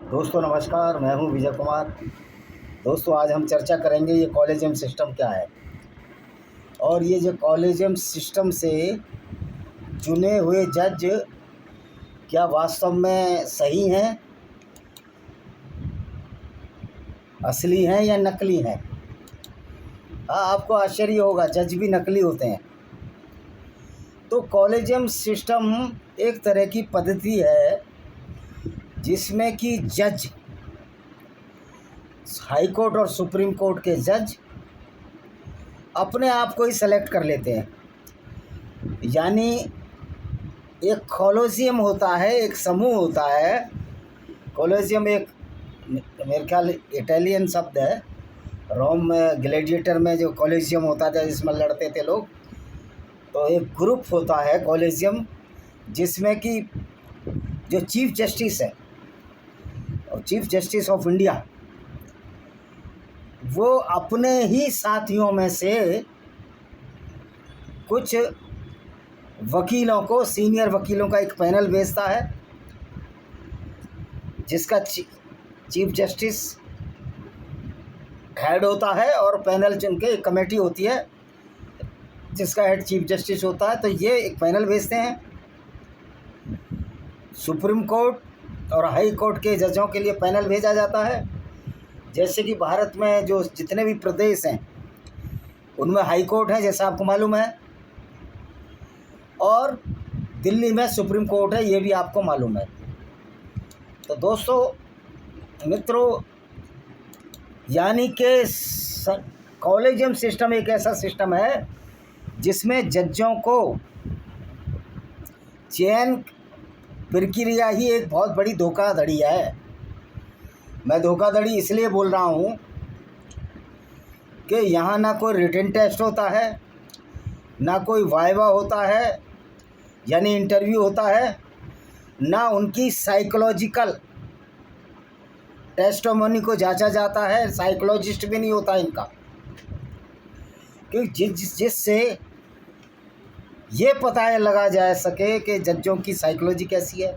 दोस्तों नमस्कार, मैं हूं विजय कुमार। दोस्तों आज हम चर्चा करेंगे ये कॉलेजियम सिस्टम क्या है और ये जो कॉलेजियम सिस्टम से चुने हुए जज क्या वास्तव में सही हैं, असली हैं या नकली हैं। हाँ, आपको आश्चर्य होगा, जज भी नकली होते हैं। तो कॉलेजियम सिस्टम एक तरह की पद्धति है जिसमें कि जज, हाई कोर्ट और सुप्रीम कोर्ट के जज अपने आप को ही सेलेक्ट कर लेते हैं। यानी एक कॉलेजियम होता है, एक समूह होता है। कॉलेजियम एक मेरे ख्याल इटालियन शब्द है। रोम में ग्लैडिएटर में जो कॉलेजियम होता था जिसमें लड़ते थे लोग, तो एक ग्रुप होता है कॉलेजियम जिसमें कि जो चीफ जस्टिस है और चीफ जस्टिस ऑफ इंडिया, वो अपने ही साथियों में से कुछ वकीलों को, सीनियर वकीलों का एक पैनल भेजता है जिसका चीफ जस्टिस हेड होता है और पैनल चुन के एक कमेटी होती है जिसका हेड चीफ जस्टिस होता है। तो ये एक पैनल भेजते हैं। सुप्रीम कोर्ट और हाई कोर्ट के जजों के लिए पैनल भेजा जाता है। जैसे कि भारत में जो जितने भी प्रदेश हैं उनमें हाई कोर्ट है, जैसा आपको मालूम है, और दिल्ली में सुप्रीम कोर्ट है, ये भी आपको मालूम है। तो दोस्तों मित्रों, यानी कि कॉलेजियम सिस्टम एक ऐसा सिस्टम है जिसमें जजों को चयन प्रक्रिया ही एक बहुत बड़ी धोखाधड़ी है। मैं धोखाधड़ी इसलिए बोल रहा हूँ कि यहाँ ना कोई रिटन टेस्ट होता है, ना कोई वाइवा होता है यानी इंटरव्यू होता है, ना उनकी साइकोलॉजिकल टेस्टोमनी को जांचा जाता है। साइकोलॉजिस्ट भी नहीं होता इनका, क्योंकि जिससे ये पता लगा जा सके कि जजों की साइकोलॉजी कैसी है,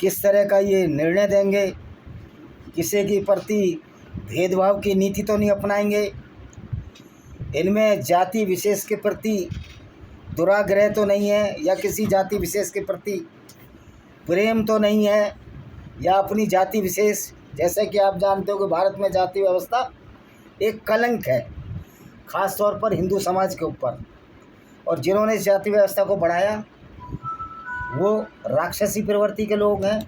किस तरह का ये निर्णय देंगे, किसी के प्रति भेदभाव की नीति तो नहीं अपनाएंगे, इनमें जाति विशेष के प्रति दुराग्रह तो नहीं है, या किसी जाति विशेष के प्रति प्रेम तो नहीं है, या अपनी जाति विशेष, जैसे कि आप जानते हो कि भारत में जाति व्यवस्था एक कलंक है, ख़ास तौर पर हिंदू समाज के ऊपर। और जिन्होंने इस जाति व्यवस्था को बढ़ाया वो राक्षसी प्रवृत्ति के लोग हैं,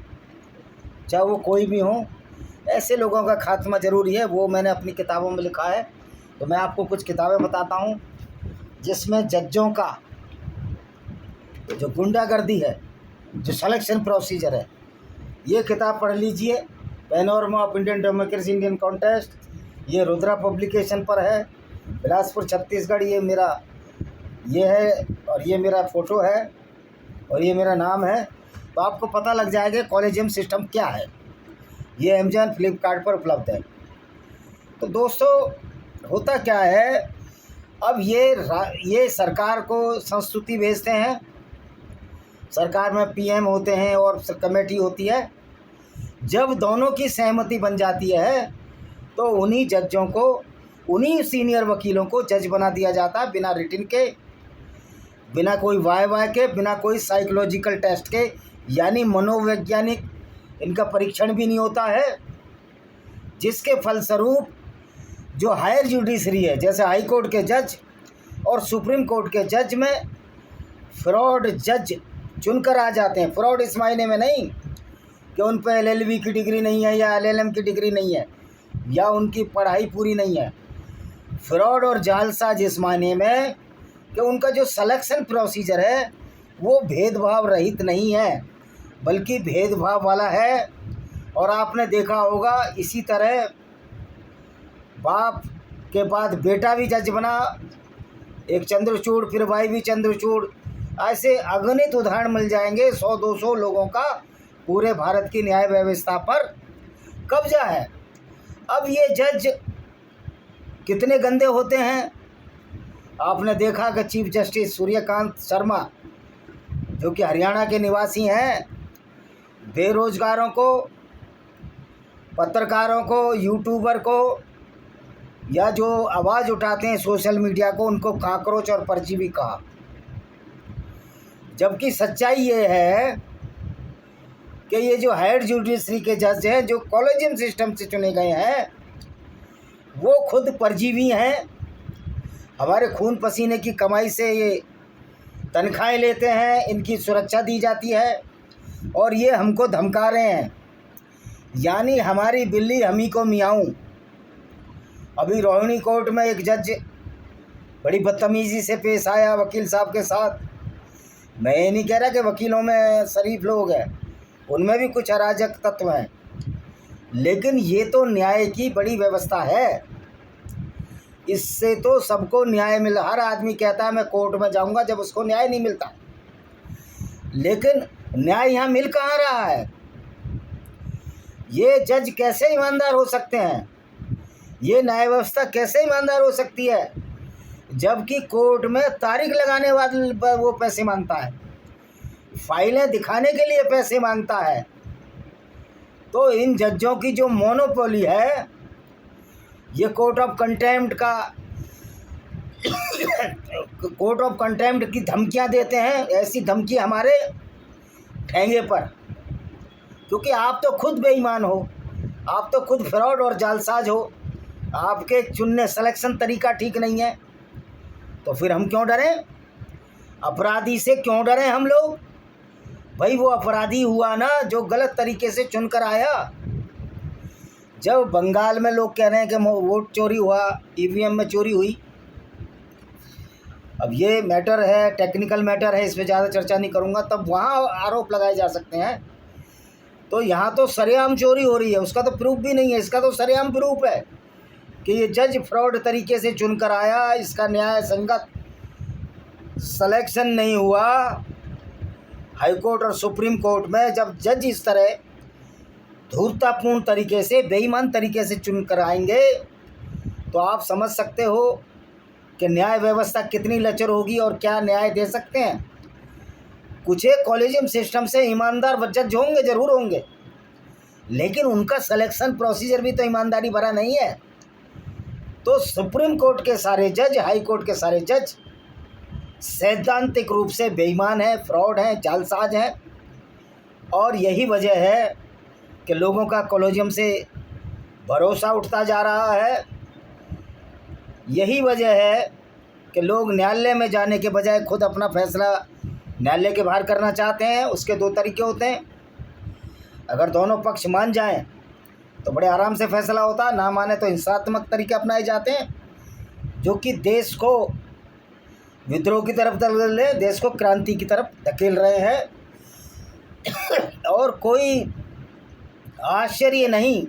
चाहे वो कोई भी हो। ऐसे लोगों का खात्मा ज़रूरी है, वो मैंने अपनी किताबों में लिखा है। तो मैं आपको कुछ किताबें बताता हूँ जिसमें जज्जों का जो गुंडागर्दी है, जो सिलेक्शन प्रोसीजर है, ये किताब पढ़ लीजिए। Panorama of Indian democracy Indian contest, ये रुद्रा पब्लिकेशन पर है, बिलासपुर छत्तीसगढ़। ये है और ये मेरा फ़ोटो है और ये मेरा नाम है। तो आपको पता लग जाएगा कॉलेजियम सिस्टम क्या है। ये अमेजॉन फ्लिपकार्ट पर उपलब्ध है। तो दोस्तों होता क्या है, अब ये सरकार को संस्तुति भेजते हैं। सरकार में पीएम होते हैं और कमेटी होती है। जब दोनों की सहमति बन जाती है तो उन्हीं जजों को, उन्हीं सीनियर वकीलों को जज बना दिया जाता है, बिना रिटन के, बिना कोई वाइवा के, बिना कोई साइकोलॉजिकल टेस्ट के, यानी मनोवैज्ञानिक इनका परीक्षण भी नहीं होता है। जिसके फलस्वरूप जो हायर जुडिशरी है, जैसे हाई कोर्ट के जज और सुप्रीम कोर्ट के जज में फ्रॉड जज चुनकर आ जाते हैं। फ्रॉड इस मायने में नहीं कि उन पर एलएलबी की डिग्री नहीं है या एलएलएम की डिग्री नहीं है या उनकी पढ़ाई पूरी नहीं है। फ्रॉड और जालसाज इस मायने में कि उनका जो सिलेक्शन प्रोसीजर है वो भेदभाव रहित नहीं है, बल्कि भेदभाव वाला है। और आपने देखा होगा इसी तरह बाप के बाद बेटा भी जज बना, एक चंद्रचूड़, फिर भाई भी चंद्रचूड़। ऐसे अगणित उदाहरण मिल जाएंगे, 100-200 लोगों का पूरे भारत की न्याय व्यवस्था पर कब्जा है। अब ये जज कितने गंदे होते हैं। आपने देखा कि चीफ जस्टिस सूर्यकांत शर्मा, जो कि हरियाणा के निवासी हैं, बेरोजगारों को पत्रकारों को, यूट्यूबर को, या जो आवाज़ उठाते हैं सोशल मीडिया को, उनको कॉकरोच और परजीवी कहा। जबकि सच्चाई ये है कि ये जो हायर जुडिशरी के जज हैं, जो कॉलेजियम सिस्टम से चुने गए हैं, वो खुद परजीवी हैं। हमारे खून पसीने की कमाई से ये तनख्वाहें लेते हैं, इनकी सुरक्षा दी जाती है और ये हमको धमका रहे हैं, यानी हमारी बिल्ली हम ही को मियाऊं। अभी रोहिणी कोर्ट में एक जज बड़ी बदतमीज़ी से पेश आया वकील साहब के साथ। मैं ये नहीं कह रहा कि वकीलों में शरीफ लोग हैं, उनमें भी कुछ अराजक तत्व हैं, लेकिन ये तो न्याय की बड़ी व्यवस्था है। इससे तो सबको न्याय मिल, हर आदमी कहता है मैं कोर्ट में जाऊंगा जब उसको न्याय नहीं मिलता, लेकिन न्याय यहाँ मिल कहाँ रहा है? ये जज कैसे ईमानदार हो सकते हैं? ये न्याय व्यवस्था कैसे ईमानदार हो सकती है जबकि कोर्ट में तारीख लगाने वाले वो पैसे मांगता है, फाइलें दिखाने के लिए पैसे मांगता है? तो इन जजों की जो मोनोपोली है, ये कोर्ट ऑफ कंटेम्प्ट की धमकियां देते हैं। ऐसी धमकी हमारे ठेंगे पर, क्योंकि आप तो खुद बेईमान हो, आप तो खुद फ्रॉड और जालसाज हो, आपके चुनने सिलेक्शन तरीका ठीक नहीं है, तो फिर हम क्यों डरें? अपराधी से क्यों डरें हम लोग? भाई वो अपराधी हुआ ना जो गलत तरीके से चुनकर आया। जब बंगाल में लोग कह रहे हैं कि वोट चोरी हुआ, ईवीएम में चोरी हुई, अब ये मैटर है, टेक्निकल मैटर है, इस पर ज़्यादा चर्चा नहीं करूँगा, तब वहाँ आरोप लगाए जा सकते हैं। तो यहाँ तो सरेआम चोरी हो रही है, उसका तो प्रूफ भी नहीं है, इसका तो सरेआम प्रूफ है कि ये जज फ्रॉड तरीके से चुनकर आया, इसका न्याय संगत सिलेक्शन नहीं हुआ। हाई कोर्ट और सुप्रीम कोर्ट में जब जज इस तरह धूर्ततापूर्ण तरीके से, बेईमान तरीके से चुनकर आएंगे, तो आप समझ सकते हो कि न्याय व्यवस्था कितनी लचर होगी और क्या न्याय दे सकते हैं। कुछ एक कॉलेजियम सिस्टम से ईमानदार जज होंगे, ज़रूर होंगे, लेकिन उनका सिलेक्शन प्रोसीजर भी तो ईमानदारी भरा नहीं है। तो सुप्रीम कोर्ट के सारे जज, हाई कोर्ट के सारे जज सैद्धांतिक रूप से बेईमान हैं, फ्रॉड हैं, जालसाज हैं, और यही वजह है कि लोगों का कॉलेजियम से भरोसा उठता जा रहा है। यही वजह है कि लोग न्यायालय में जाने के बजाय खुद अपना फैसला न्यायालय के बाहर करना चाहते हैं। उसके दो तरीके होते हैं, अगर दोनों पक्ष मान जाएं तो बड़े आराम से फैसला होता है, ना माने तो हिंसात्मक तरीके अपनाए जाते हैं, जो कि देश को विद्रोह की तरफ धकेल रहे, देश को क्रांति की तरफ धकेल रहे हैं। और कोई आश्चर्य नहीं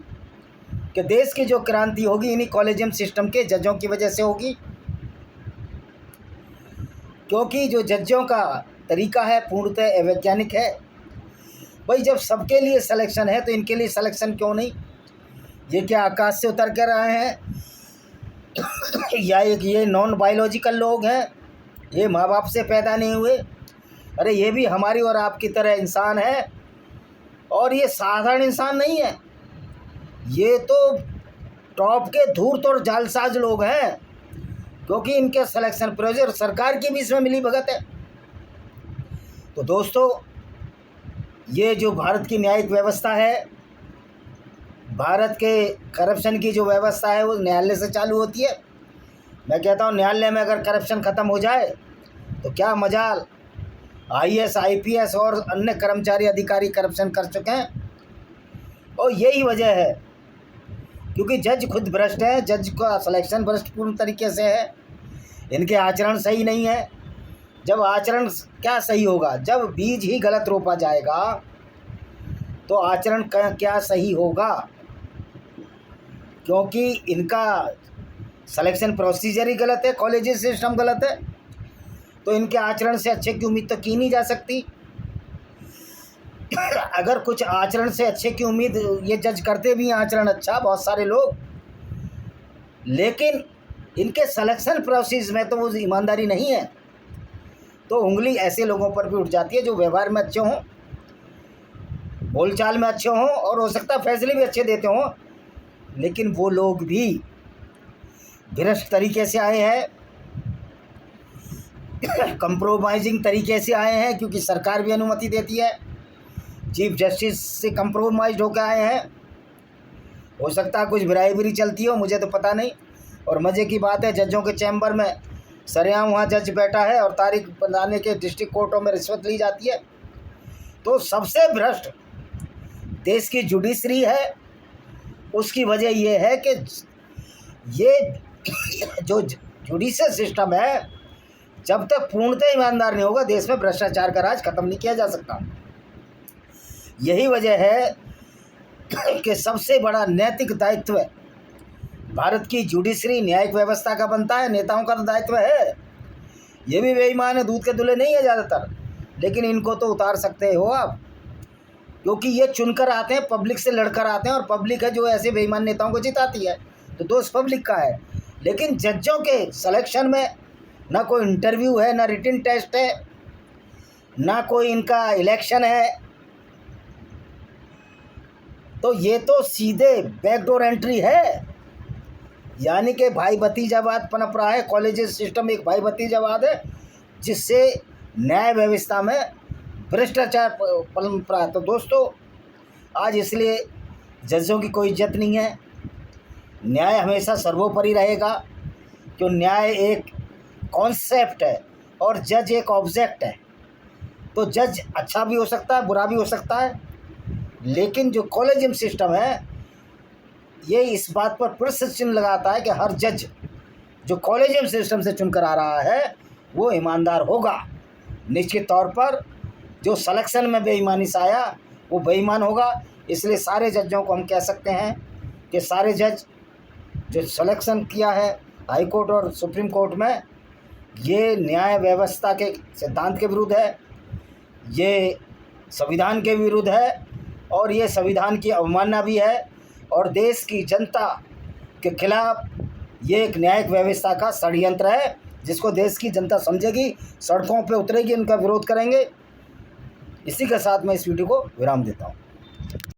कि देश की जो क्रांति होगी इन्हीं कॉलेजियम सिस्टम के जजों की वजह से होगी, क्योंकि जो जजों का तरीका है पूर्णतः अवैज्ञानिक है। भाई जब सबके लिए सिलेक्शन है तो इनके लिए सिलेक्शन क्यों नहीं? ये क्या आकाश से उतर कर आए हैं या ये नॉन बायोलॉजिकल लोग हैं, ये माँ बाप से पैदा नहीं हुए? अरे ये भी हमारी और आपकी तरह इंसान है, और ये साधारण इंसान नहीं है, ये तो टॉप के धूर्त और जालसाज लोग हैं, क्योंकि इनके सिलेक्शन प्रोसीजर सरकार की भी इसमें मिली भगत है। तो दोस्तों, ये जो भारत की न्यायिक व्यवस्था है, भारत के करप्शन की जो व्यवस्था है, वो न्यायालय से चालू होती है। मैं कहता हूँ न्यायालय में अगर करप्शन ख़त्म हो जाए तो क्या मजाल, आईएएस, आईपीएस और अन्य कर्मचारी अधिकारी करप्शन कर चुके हैं। और यही वजह है क्योंकि जज खुद भ्रष्ट है, जज का सिलेक्शन भ्रष्टपूर्ण तरीके से है, इनके आचरण सही नहीं है। जब आचरण क्या सही होगा, जब बीज ही गलत रोपा जाएगा तो आचरण क्या सही होगा, क्योंकि इनका सिलेक्शन प्रोसीजर ही गलत है, कॉलेज सिस्टम गलत है, तो इनके आचरण से अच्छे की उम्मीद तो की नहीं जा सकती। अगर कुछ आचरण से अच्छे की उम्मीद ये जज करते भी हैं, आचरण अच्छा बहुत सारे लोग, लेकिन इनके सिलेक्शन प्रोसेस में तो वो ईमानदारी नहीं है, तो उंगली ऐसे लोगों पर भी उठ जाती है जो व्यवहार में अच्छे हों बोलचाल में अच्छे हों और हो सकता है फैसले भी अच्छे देते हों, लेकिन वो लोग भी भ्रष्ट तरीके से आए हैं, कंप्रोमाइजिंग तरीके से आए हैं, क्योंकि सरकार भी अनुमति देती है। चीफ जस्टिस से कंप्रोमाइज होकर आए हैं। हो सकता है कुछ ब्राइबरी चलती हो, मुझे तो पता नहीं। और मज़े की बात है, जजों के चैम्बर में सरेआम वहाँ जज बैठा है और तारीख बनाने के डिस्ट्रिक्ट कोर्टों में रिश्वत ली जाती है। तो सबसे भ्रष्ट देश की जुडिशरी है। उसकी वजह ये है कि ये जो जुडिशियल सिस्टम है, जब तक पूर्णतः ईमानदार नहीं होगा, देश में भ्रष्टाचार का राज खत्म नहीं किया जा सकता। यही वजह है कि सबसे बड़ा नैतिक दायित्व भारत की जुडिशरी न्यायिक व्यवस्था का बनता है, नेताओं का दायित्व है। ये भी बेईमान है, दूध के दूल्हे नहीं है ज़्यादातर, लेकिन इनको तो उतार सकते हो आप, क्योंकि ये चुनकर आते हैं, पब्लिक से लड़कर आते हैं, और पब्लिक है जो ऐसे बेईमान नेताओं को जिताती है, तो दोष पब्लिक का है। लेकिन जजों के सिलेक्शन में ना कोई इंटरव्यू है, ना रिटन टेस्ट है, ना कोई इनका इलेक्शन है, तो ये तो सीधे बैकडोर एंट्री है। यानी कि भाई भतीजावाद पनप रहा है। कॉलेज सिस्टम एक भाई भतीजावाद है, जिससे न्याय व्यवस्था में भ्रष्टाचार पनप रहा है। तो दोस्तों, आज इसलिए जजों की कोई इज्जत नहीं है। न्याय हमेशा सर्वोपरि रहेगा, क्यों न्याय एक कॉन्सेप्ट है और जज एक ऑब्जेक्ट है। तो जज अच्छा भी हो सकता है, बुरा भी हो सकता है, लेकिन जो कॉलेजियम सिस्टम है ये इस बात पर प्रश्न लगाता है कि हर जज जो कॉलेजियम सिस्टम से चुनकर आ रहा है वो ईमानदार होगा। निश्चित तौर पर जो सिलेक्शन में बेईमानी से आया वो बेईमान होगा। इसलिए सारे जजों को हम कह सकते हैं कि सारे जज जो सिलेक्शन किया है हाई कोर्ट और सुप्रीम कोर्ट में, ये न्याय व्यवस्था के सिद्धांत के विरुद्ध है, ये संविधान के विरुद्ध है, और ये संविधान की अवमानना भी है, और देश की जनता के खिलाफ ये एक न्यायिक व्यवस्था का षड्यंत्र है, जिसको देश की जनता समझेगी, सड़कों पे उतरेगी, इनका विरोध करेंगे। इसी के साथ मैं इस वीडियो को विराम देता हूँ।